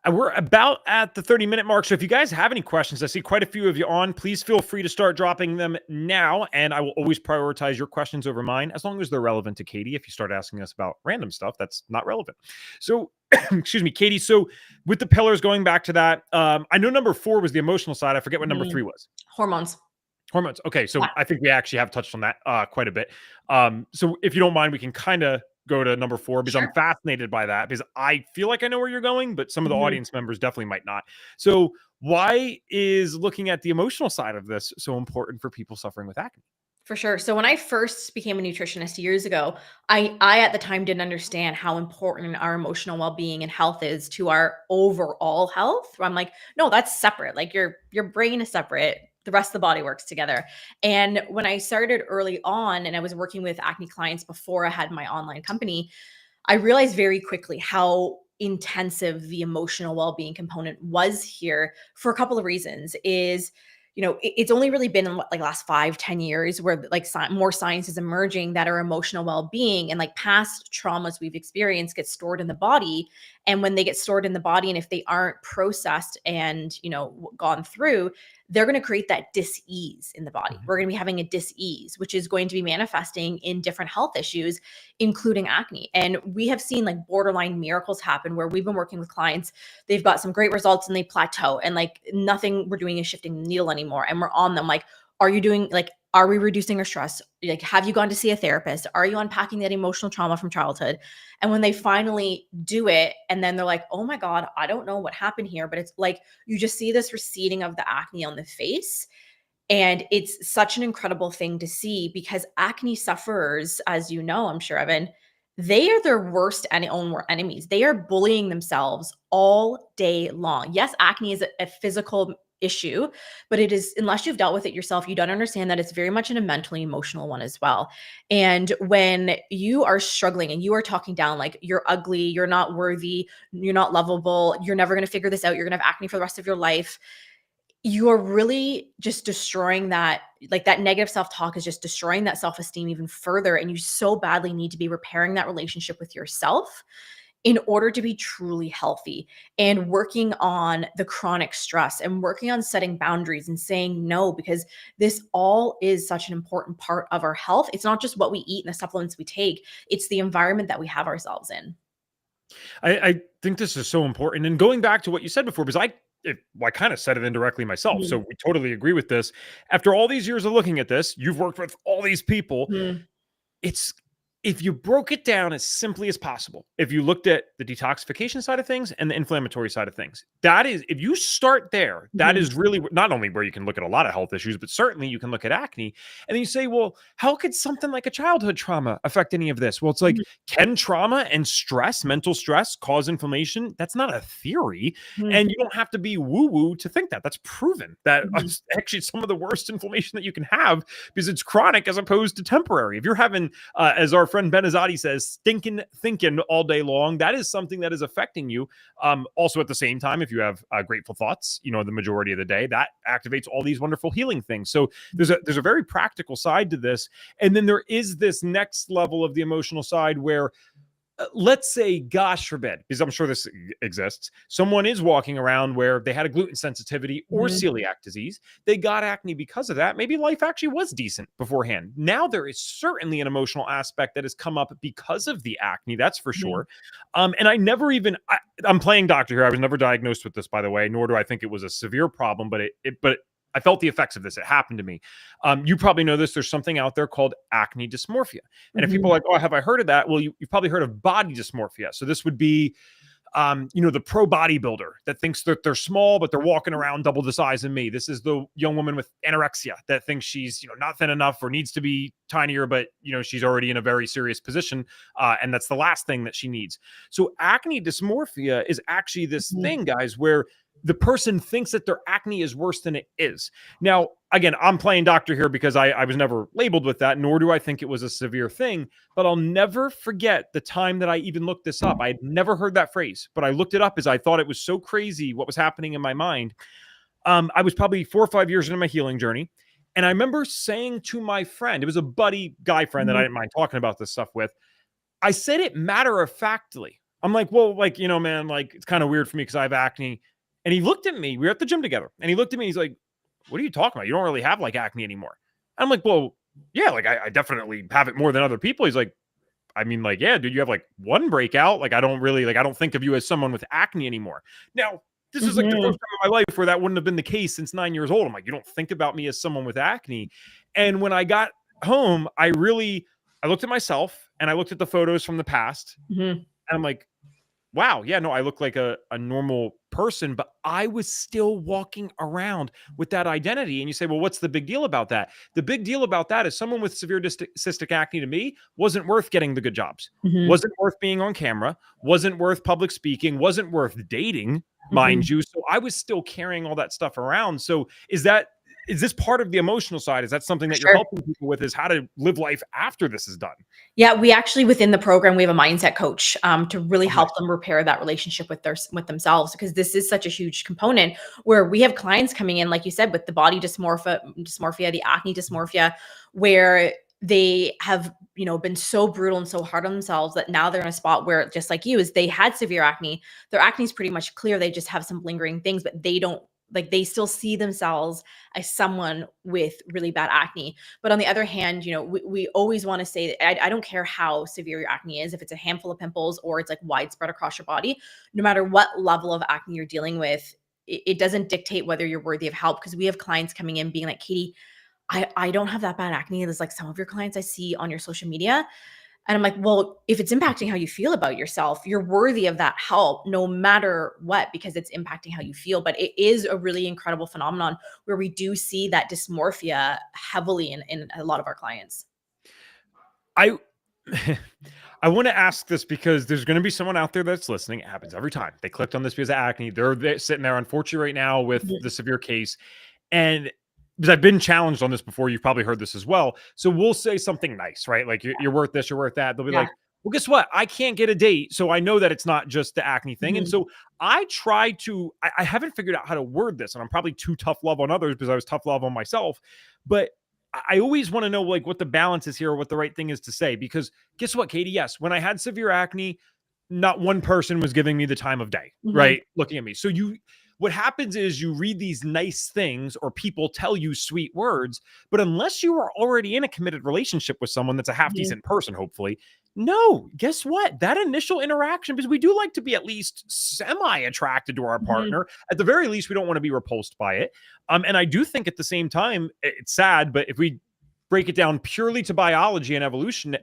And we're about at the 30-minute mark. So if you guys have any questions, I see quite a few of you on. Please feel free to start dropping them now. And I will always prioritize your questions over mine, as long as they're relevant to Katie. If you start asking us about random stuff, that's not relevant. So, excuse me, Katie. So with the pillars, going back to that, I know number 4 was the emotional side. I forget what number 3 Mhm. was. Hormones. Hormones. Okay, so Yeah. I think we actually have touched on that quite a bit. So if you don't mind, we can kind of go to number 4, because I'm Sure. fascinated by that, because I feel like I know where you're going, but some of the Mhm. audience members definitely might not. So why is looking at the emotional side of this so important for people suffering with acne? For sure. So when I first became a nutritionist years ago, I at the time didn't understand how important our emotional well-being and health is to our overall health. I'm like, no, that's separate. Like, your brain is separate. The rest of the body works together. And when I started early on and I was working with acne clients before I had my online company, I realized very quickly how intensive the emotional well-being component was here for a couple of reasons. Is, it's only really been in like last 5-10 years where like more science is emerging that our emotional well-being and like past traumas we've experienced get stored in the body. And when they get stored in the body, and if they aren't processed and gone through, they're going to create that dis-ease in the body. We're going to be having a dis-ease, which is going to be manifesting in different health issues, including acne. And we have seen like borderline miracles happen where we've been working with clients. They've got some great results and they plateau, and like nothing we're doing is shifting the needle anymore. And we're on them like, are we reducing our stress? Like, have you gone to see a therapist? Are you unpacking that emotional trauma from childhood? And when they finally do it, and then they're like, oh my God, I don't know what happened here, but it's like, you just see this receding of the acne on the face. And it's such an incredible thing to see, because acne sufferers, as you know, I'm sure, Evan, they are their worst own enemies. They are bullying themselves all day long. Yes, acne is a physical issue, but it is, unless you've dealt with it yourself, you don't understand that it's very much a mentally emotional one as well. And when you are struggling and you are talking down like you're ugly, you're not worthy, you're not lovable, you're never going to figure this out, you're going to have acne for the rest of your life, you are really just destroying that. Like, that negative self-talk is just destroying that self-esteem even further. And you so badly need to be repairing that relationship with yourself in order to be truly healthy, and working on the chronic stress and working on setting boundaries and saying no, because this all is such an important part of our health. It's not just what we eat and the supplements we take, it's the environment that we have ourselves in. I think this is so important. And going back to what you said before, because I kind of said it indirectly myself. So Mhm. we totally agree with this. After all these years of looking at this, you've worked with all these people. Mhm. It's If you broke it down as simply as possible, if you looked at the detoxification side of things and the inflammatory side of things, that is, if you start there, that Mhm. is really not only where you can look at a lot of health issues, but certainly you can look at acne. And then you say, well, how could something like a childhood trauma affect any of this? Well, it's like, Mhm. can trauma and stress, mental stress, cause inflammation? That's not a theory. Mhm. And you don't have to be woo woo to think that. That's proven that Mhm. it's actually some of the worst inflammation that you can have, because it's chronic as opposed to temporary. If you're having, as our friend Benazati says, stinking thinking all day long, that is something that is affecting you. Also, at the same time, if you have grateful thoughts, the majority of the day, that activates all these wonderful healing things. So there's a very practical side to this, and then there is this next level of the emotional side where, let's say, gosh forbid, because I'm sure this exists, someone is walking around where they had a gluten sensitivity or Mhm. celiac disease. They got acne because of that. Maybe life actually was decent beforehand. Now there is certainly an emotional aspect that has come up because of the acne. That's for Mhm. sure. And I'm playing doctor here. I was never diagnosed with this, by the way, nor do I think it was a severe problem, but I felt the effects of this. It happened to me. You probably know this. There's something out there called acne dysmorphia. And if people Mhm. are like, oh, have I heard of that? Well, you've probably heard of body dysmorphia. So this would be, the pro bodybuilder that thinks that they're small, but they're walking around double the size of me. This is the young woman with anorexia that thinks she's, not thin enough or needs to be tinier, but, she's already in a very serious position. And that's the last thing that she needs. So acne dysmorphia is actually this Mhm. thing, guys, where the person thinks that their acne is worse than it is. Now, again, I'm playing doctor here because I was never labeled with that, nor do I think it was a severe thing. But I'll never forget the time that I even looked this up. I had never heard that phrase, but I looked it up as I thought it was so crazy what was happening in my mind. I was probably 4 or 5 years into my healing journey. And I remember saying to my friend, it was a buddy guy friend that I Mhm. didn't mind talking about this stuff with. I said it matter of factly. I'm like, well, like, man, like, it's kind of weird for me because I have acne. And he looked at me. We were at the gym together. And he looked at me. He's like, what are you talking about? You don't really have like acne anymore. I'm like, well, yeah, like I definitely have it more than other people. He's like, I mean, like, yeah, dude, you have like one breakout. Like, I don't think of you as someone with acne anymore. Now, this is like the Mhm. first time in my life where that wouldn't have been the case since 9 years old. I'm like, you don't think about me as someone with acne. And when I got home, I looked at myself and I looked at the photos from the past, Mhm. and I'm like, wow, yeah, no, I look like a normal person, but I was still walking around with that identity. And you say, well, what's the big deal about that? The big deal about that is someone with severe cystic acne to me wasn't worth getting the good jobs, Mhm. wasn't worth being on camera, wasn't worth public speaking, wasn't worth dating, mind Mhm. you. So I was still carrying all that stuff around. So is this part of the emotional side? Is that something For that you're sure. helping people with, is how to live life after this is done? Yeah, we actually within the program we have a mindset coach to really Oh, help nice. them repair that relationship with themselves, because this is such a huge component where we have clients coming in, like you said, with the body dysmorphia, the acne dysmorphia, where they have been so brutal and so hard on themselves that now they're in a spot where, just like you, is they had severe acne. Their acne is pretty much clear. They just have some lingering things, but they don't, like, they still see themselves as someone with really bad acne. But on the other hand, we always want to say that I don't care how severe your acne is, if it's a handful of pimples or it's like widespread across your body, no matter what level of acne you're dealing with, it doesn't dictate whether you're worthy of help. Because we have clients coming in being like, Katie, I don't have that bad acne. There's like some of your clients I see on your social media. And I'm like, well, if it's impacting how you feel about yourself, you're worthy of that help no matter what, because it's impacting how you feel. But it is a really incredible phenomenon where we do see that dysmorphia heavily in a lot of our clients. I I want to ask this because there's going to be someone out there that's listening. It happens every time. They clicked on this because of acne. They're sitting there, unfortunately, right now with Mhm. the severe case. And because I've been challenged on this before, you've probably heard this as well. So we'll say something nice, right? Like you're worth this, you're worth that. They'll be Yeah. like, well, guess what? I can't get a date. So I know that it's not just the acne thing. And Mhm. so I try to, I haven't figured out how to word this. And I'm probably too tough love on others because I was tough love on myself. But I always want to know like what the balance is here, or what the right thing is to say. Because guess what, Katie? Yes, when I had severe acne, not one person was giving me the time of day, Mhm. right? Looking at me. So what happens is you read these nice things or people tell you sweet words, but unless you are already in a committed relationship with someone that's a half Mhm. decent person, hopefully, no, guess what? That initial interaction, because we do like to be at least semi attracted to our Mhm. partner. At the very least, we don't want to be repulsed by it. And I do think at the same time, it's sad, but if we break it down purely to biology and evolution,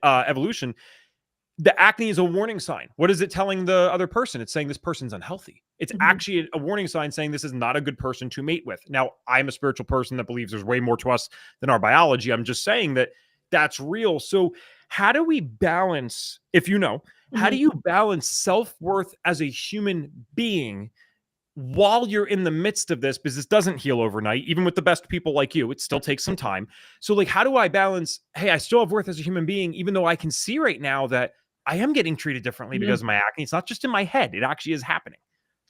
the acne is a warning sign. What is it telling the other person? It's saying this person's unhealthy. It's Mhm. actually a warning sign saying this is not a good person to mate with. Now, I'm a spiritual person that believes there's way more to us than our biology. I'm just saying that that's real. So, how do we balance, if you know, how do Mhm. you balance self worth as a human being while you're in the midst of this? Because this doesn't heal overnight, even with the best people like you, it still takes some time. So like, how do I balance, hey, I still have worth as a human being, even though I can see right now that I am getting treated differently Mhm. because of my acne. It's not just in my head, it actually is happening.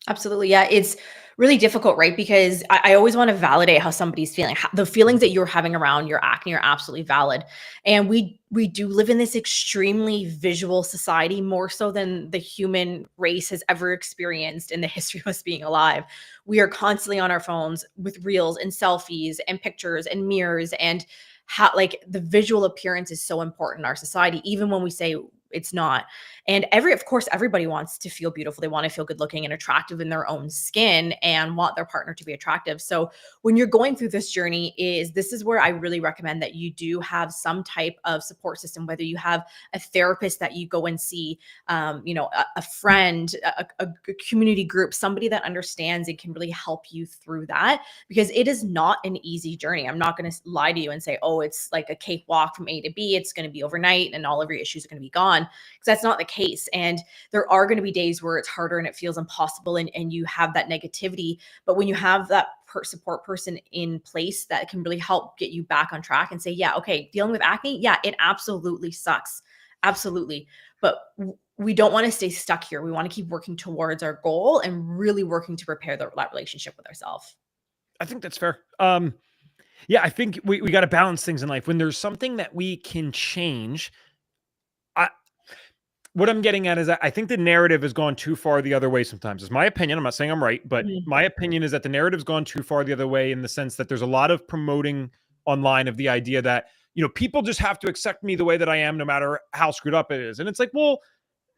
Absolutely. Yeah. It's really difficult, right? Because I always want to validate how somebody's feeling. The feelings that you're having around your acne are absolutely valid. And we do live in this extremely visual society, more so than the human race has ever experienced in the history of us being alive. We are constantly on our phones with reels and selfies and pictures and mirrors, and how, like, the visual appearance is so important in our society, even when we say it's not. And of course, everybody wants to feel beautiful. They want to feel good looking and attractive in their own skin and want their partner to be attractive. So when you're going through this journey, this is where I really recommend that you do have some type of support system, whether you have a therapist that you go and see, a friend, a community group, somebody that understands and can really help you through that, because it is not an easy journey. I'm not going to lie to you and say, oh, it's like a cakewalk from A to B. It's going to be overnight and all of your issues are going to be gone, because that's not the case. And there are going to be days where it's harder and it feels impossible, and you have that negativity. But when you have that support person in place that can really help get you back on track and say, yeah, okay, dealing with acne, yeah, it absolutely sucks. Absolutely. But we don't want to stay stuck here. We want to keep working towards our goal and really working to repair that relationship with ourselves. I think that's fair. Yeah, I think we got to balance things in life. When there's something that we can change, I, what I'm getting at is that I think the narrative has gone too far the other way sometimes. It's my opinion. I'm not saying I'm right, but Mhm. my opinion is that the narrative's gone too far the other way, in the sense that there's a lot of promoting online of the idea that, people just have to accept me the way that I am, no matter how screwed up it is. And it's like, well,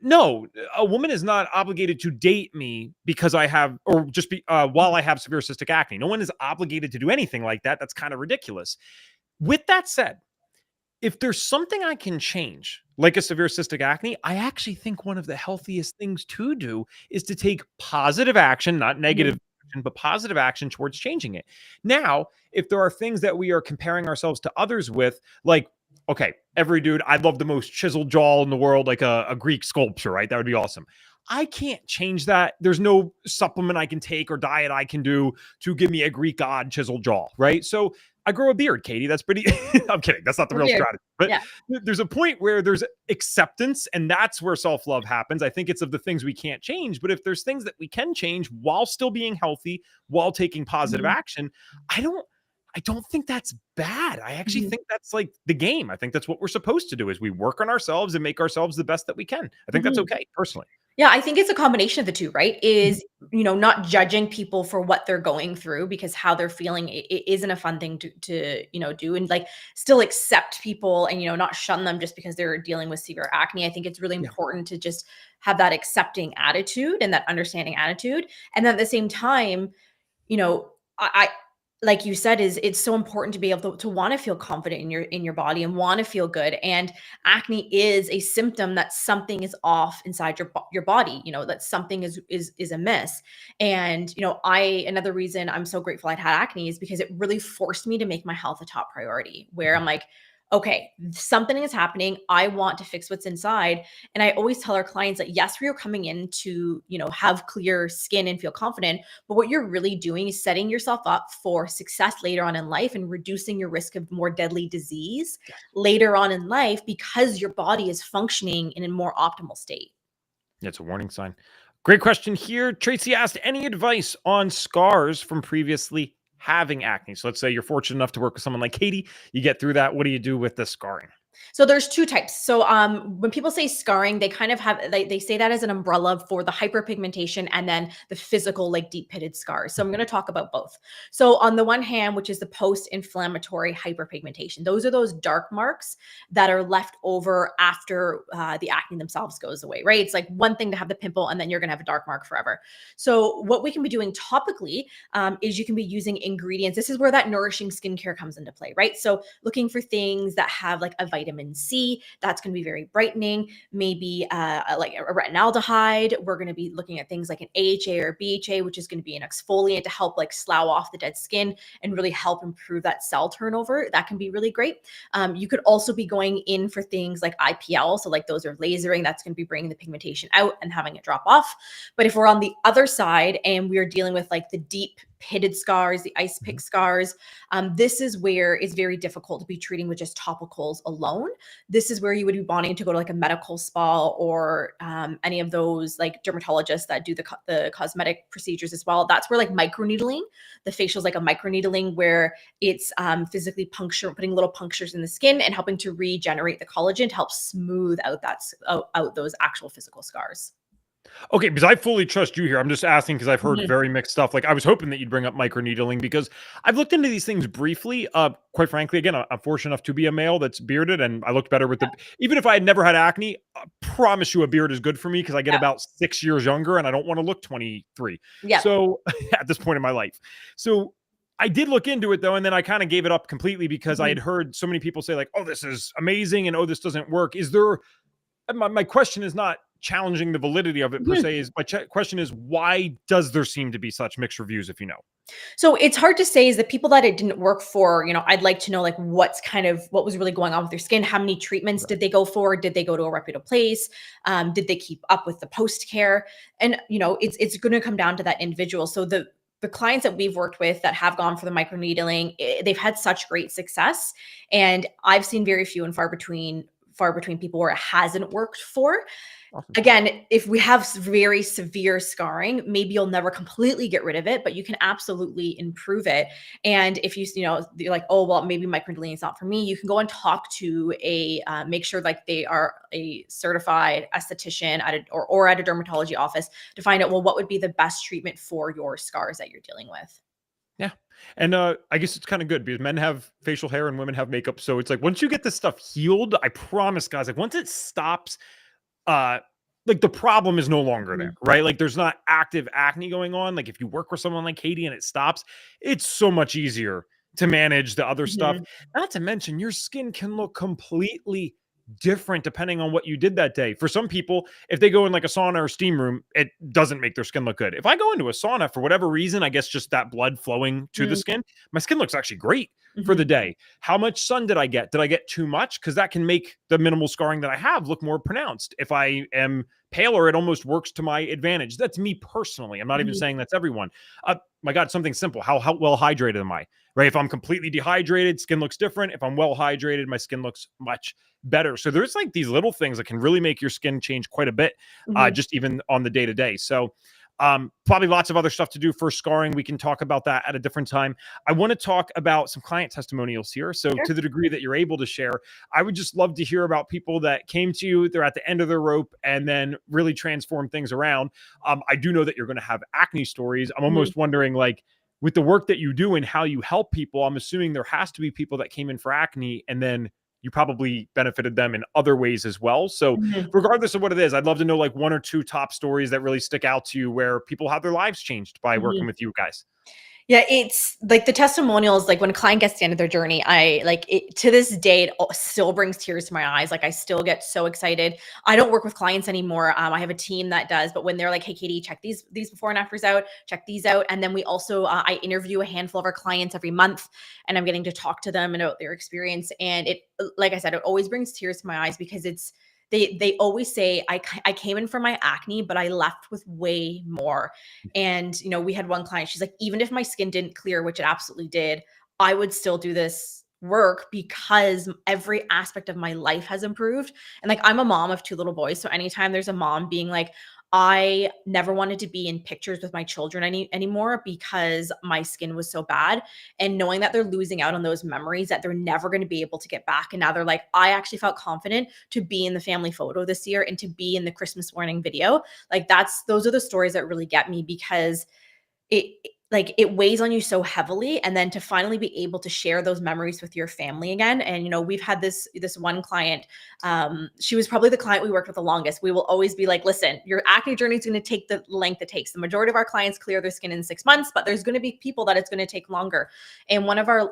no, a woman is not obligated to date me because I have, or just be, while I have severe cystic acne. No one is obligated to do anything like that. That's kind of ridiculous. With that said, if there's something I can change, like a severe cystic acne, I actually think one of the healthiest things to do is to take positive action, not Mhm. negative action, but positive action towards changing it. Now, if there are things that we are comparing ourselves to others with, like, okay, every dude, I'd love the most chiseled jaw in the world, like a Greek sculpture, right? That would be awesome. I can't change that. There's no supplement I can take or diet I can do to give me a Greek god chiseled jaw, right? So I grow a beard, Katie. That's pretty. I'm kidding. That's not the We're real here. strategy. But Yeah. there's a point where there's acceptance, and that's where self love happens. I think it's of the things we can't change. But if there's things that we can change while still being healthy, while taking positive Mhm. action, I don't. I don't think that's bad. I actually Mhm. think that's like the game. I think that's what we're supposed to do is we work on ourselves and make ourselves the best that we can. I think that's Mhm. okay, personally. Yeah, I think it's a combination of the 2, right? Mhm. Is, not judging people for what they're going through because how they're feeling it isn't a fun thing to do and like still accept people and not shun them just because they're dealing with severe acne. I think it's really Yeah. important to just have that accepting attitude and that understanding attitude. And then at the same time, I like you said, is it's so important to be able to want to feel confident in your body and want to feel good. And acne is a symptom that something is off inside your body. That something is amiss. And I another reason I'm so grateful I'd had acne is because it really forced me to make my health a top priority. Where I'm Mhm. like, okay, something is happening. I want to fix what's inside. And I always tell our clients that yes, we are coming in to have clear skin and feel confident, but what you're really doing is setting yourself up for success later on in life and reducing your risk of more deadly disease Yes. later on in life because your body is functioning in a more optimal state. Yeah, it's a warning sign. Great question here. Tracy asked, any advice on scars from previously having acne? So let's say you're fortunate enough to work with someone like Katie. You get through that. What do you do with the scarring? So there's two types. So when people say scarring, they kind of have they say that as an umbrella for the hyperpigmentation and then the physical like deep pitted scars. So I'm going to talk about both. So on the one hand, which is the post-inflammatory hyperpigmentation, those are those dark marks that are left over after the acne themselves goes away, right? It's like one thing to have the pimple and then you're going to have a dark mark forever. So what we can be doing topically is you can be using ingredients. This is where that nourishing skincare comes into play, right? So looking for things that have like a vitamin C, that's going to be very brightening. Maybe like a retinaldehyde. We're going to be looking at things like an AHA or BHA, which is going to be an exfoliant to help like slough off the dead skin and really help improve that cell turnover. That can be really great. You could also be going in for things like IPL. So like those are lasering. That's going to be bringing the pigmentation out and having it drop off. But if we're on the other side and we're dealing with like the deep pitted scars, the ice pick Mhm. scars, this is where it's very difficult to be treating with just topicals alone. This is where you would be wanting to go to like a medical spa or any of those like dermatologists that do the cosmetic procedures as well. That's where like microneedling, the facial is like a microneedling where it's physically putting little punctures in the skin and helping to regenerate the collagen to help smooth out out those actual physical scars. Okay, because I fully trust you here. I'm just asking because I've heard Mhm. very mixed stuff. Like I was hoping that you'd bring up microneedling because I've looked into these things briefly. Quite frankly, again, I'm fortunate enough to be a male that's bearded, and I looked better with the. Even if I had never had acne, I promise you, a beard is good for me because I get Yeah. about 6 years younger, and I don't want to look 23. Yeah. So at this point in my life, so I did look into it though, and then I kind of gave it up completely because I Mhm. had heard so many people say like, "Oh, this is amazing," and "Oh, this doesn't work." Is there my question is not challenging the validity of it per Mhm. se. Is question is why does there seem to be such mixed reviews? If you know, So it's hard to say is the people that it didn't work for, I'd like to know like what was really going on with their skin. How many treatments right. did they go for? Did they go to a reputable place? Did they keep up with the post care? And it's going to come down to that individual. So the clients that we've worked with that have gone for the microneedling, they've had such great success. And I've seen very few and far between people where it hasn't worked for. Awesome. Again, if we have very severe scarring, maybe you'll never completely get rid of it, but you can absolutely improve it. And if you're like, oh, well, maybe microneedling is not for me, you can go and talk to make sure like they are a certified esthetician or at a dermatology office to find out, well, what would be the best treatment for your scars that you're dealing with. Yeah, and I guess it's kind of good because men have facial hair and women have makeup, so it's like once you get this stuff healed, I promise, guys, like once it stops, uh, like the problem is no longer there, Mhm. right? Like there's not active acne going on. Like if you work with someone like Katie and it stops, it's so much easier to manage the other stuff. Mhm. Not to mention your skin can look completely different depending on what you did that day. For some people, if they go in like a sauna or steam room, it doesn't make their skin look good. If I go into a sauna for whatever reason, I guess just that blood flowing to the Mhm. skin, my skin looks actually great. for Mhm. the day? How much sun did I get? Did I get too much? Because that can make the minimal scarring that I have look more pronounced. If I am paler, it almost works to my advantage. That's me personally. I'm not even Mhm. saying that's everyone. My God, something simple. How well hydrated am I? Right? If I'm completely dehydrated, skin looks different. If I'm well hydrated, my skin looks much better. So there's like these little things that can really make your skin change quite a bit, Mhm. just even on the day to day. So probably lots of other stuff to do for scarring. We can talk about that at a different time. I want to talk about some client testimonials here. So, Sure. to the degree that you're able to share, I would just love to hear about people that came to you, they're at the end of their rope, and then really transform things around. I do know that you're going to have acne stories. I'm Mhm. almost wondering, like, with the work that you do and how you help people, I'm assuming there has to be people that came in for acne and then you probably benefited them in other ways as well. So, Mhm. regardless of what it is, I'd love to know like one or two top stories that really stick out to you where people have their lives changed by working Mhm. with you guys. Yeah, it's like the testimonials, like when a client gets to the end of their journey, I like it to this day, still brings tears to my eyes. Like I still get so excited. I don't work with clients anymore. I have a team that does, but when they're like, "Hey, Katie, check these before and afters out, check these out," and then we also I interview a handful of our clients every month, and I'm getting to talk to them about their experience. And it, like I said, it always brings tears to my eyes because it's they always say I came in for my acne, but I left with way more. And, we had one client, she's like, even if my skin didn't clear, which it absolutely did, I would still do this work because every aspect of my life has improved. And like, I'm a mom of two little boys. So anytime there's a mom being like, I never wanted to be in pictures with my children anymore because my skin was so bad. And knowing that they're losing out on those memories that they're never going to be able to get back. And now they're like, I actually felt confident to be in the family photo this year and to be in the Christmas morning video. Like those are the stories that really get me because like it weighs on you so heavily, and then to finally be able to share those memories with your family again. And we've had this one client, she was probably the client we worked with the longest. We will always be like, listen, your acne journey is going to take the length it takes. The majority of our clients clear their skin in 6 months, but there's going to be people that it's going to take longer. And one of our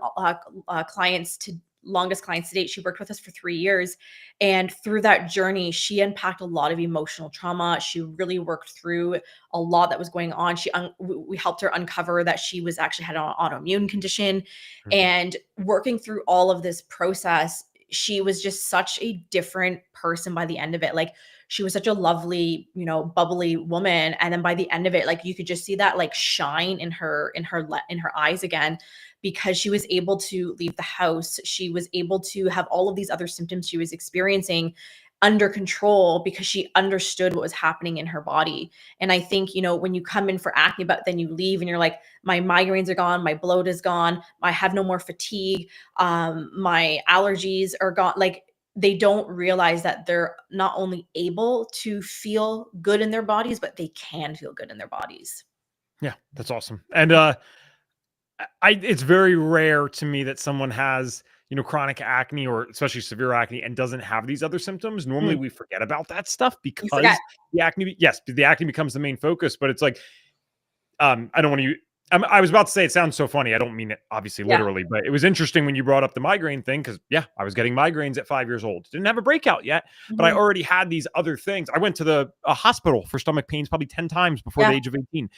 clients to longest clients to date, she worked with us for 3 years, and through that journey she unpacked a lot of emotional trauma. She really worked through a lot that was going on. We helped her uncover that she was actually had an autoimmune condition, Mhm. and working through all of this process, she was just such a different person by the end of it. Like she was such a lovely, bubbly woman, and then by the end of it, like you could just see that like shine in her eyes again, because she was able to leave the house. She was able to have all of these other symptoms she was experiencing under control because she understood what was happening in her body. And I think, when you come in for acne, but then you leave and you're like, my migraines are gone, my bloat is gone, I have no more fatigue, my allergies are gone. Like they don't realize that they're not only able to feel good in their bodies, but they can feel good in their bodies. Yeah, that's awesome. And it's very rare to me that someone has, chronic acne or especially severe acne and doesn't have these other symptoms. Normally Mm, we forget about that stuff you forget. because the acne becomes the main focus, but it's like I don't want to. I was about to say it sounds so funny. I don't mean it obviously Yeah. literally, but it was interesting when you brought up the migraine thing because yeah, I was getting migraines at 5 years old. Didn't have a breakout yet, but I Mhm. already had these other things. I went to the hospital for stomach pains probably 10 times before the Yeah. age of 18.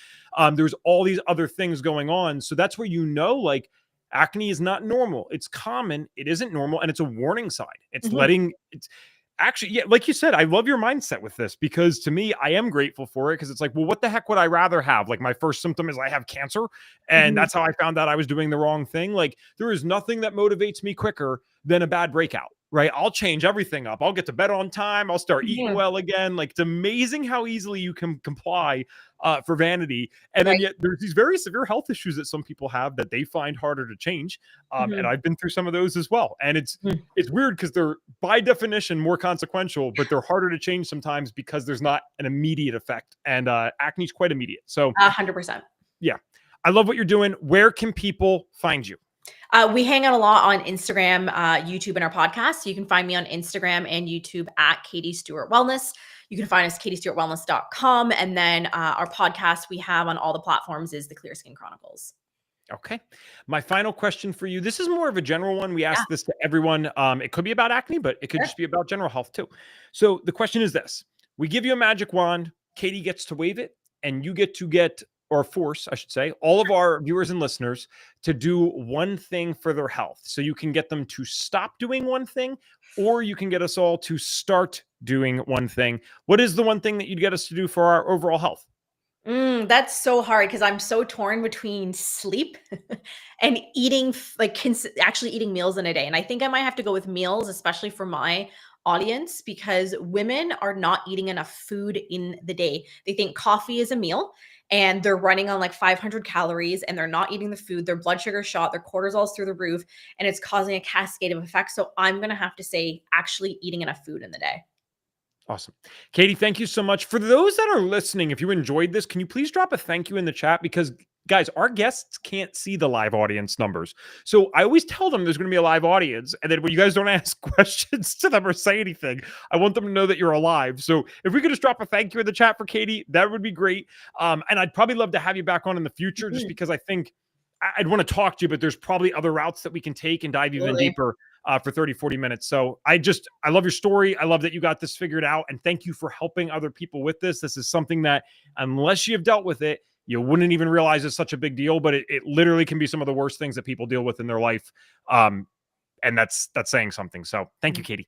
There's all these other things going on, so that's where like acne is not normal. It's common. It isn't normal, and it's a warning sign. Mhm. It's actually, yeah, like you said, I love your mindset with this because to me, I am grateful for it because it's like, well, what the heck would I rather have? Like, my first symptom is I have cancer, and Mhm. that's how I found out I was doing the wrong thing. Like, there is nothing that motivates me quicker than a bad breakout, right? I'll change everything up. I'll get to bed on time. I'll start eating Mhm. well again. Like, it's amazing how easily you can comply for vanity. And then Right. yet there's these very severe health issues that some people have that they find harder to change. And Mhm. I've been through some of those as well. And Mhm. it's weird because they're by definition more consequential, but they're harder to change sometimes because there's not an immediate effect. And acne is quite immediate. So 100%. yeah, I love what you're doing. Where can people find you? We hang out a lot on Instagram, YouTube, and our podcast. So you can find me on Instagram and YouTube at Katie Stewart Wellness. You can find us katiestewartwellness.com. And then our podcast we have on all the platforms is the Clear Skin Chronicles. Okay. My final question for you. This is more of a general one. We Yeah, ask this to everyone. It could be about acne, but it could sure. just be about general health too. So the question is this: we give you a magic wand, Katie gets to wave it, and you get or force, I should say, all of our viewers and listeners to do one thing for their health. So you can get them to stop doing one thing, or you can get us all to start doing one thing. What is the one thing that you'd get us to do for our overall health? That's so hard because I'm so torn between sleep and eating, actually eating meals in a day. And I think I might have to go with meals, especially for my audience, because women are not eating enough food in the day. They think coffee is a meal and they're running on like 500 calories and they're not eating the food. Their blood sugar shot, their cortisol's through the roof, and it's causing a cascade of effects. So I'm going to have to say actually eating enough food in the day. Awesome. Katie, thank you so much. For those that are listening, if you enjoyed this, can you please drop a thank you in the chat? Because, guys, our guests can't see the live audience numbers. So I always tell them there's going to be a live audience. And then when you guys don't ask questions to them or say anything, I want them to know that you're alive. So if we could just drop a thank you in the chat for Katie, that would be great. And I'd probably love to have you back on in the future, just because I think I'd want to talk to you, but there's probably other routes that we can take and dive even Absolutely. deeper for 30, 40 minutes. So I love your story. I love that you got this figured out. And thank you for helping other people with this. This is something that, unless you've dealt with it, you wouldn't even realize it's such a big deal, but it literally can be some of the worst things that people deal with in their life. And that's saying something. So thank you, Katie.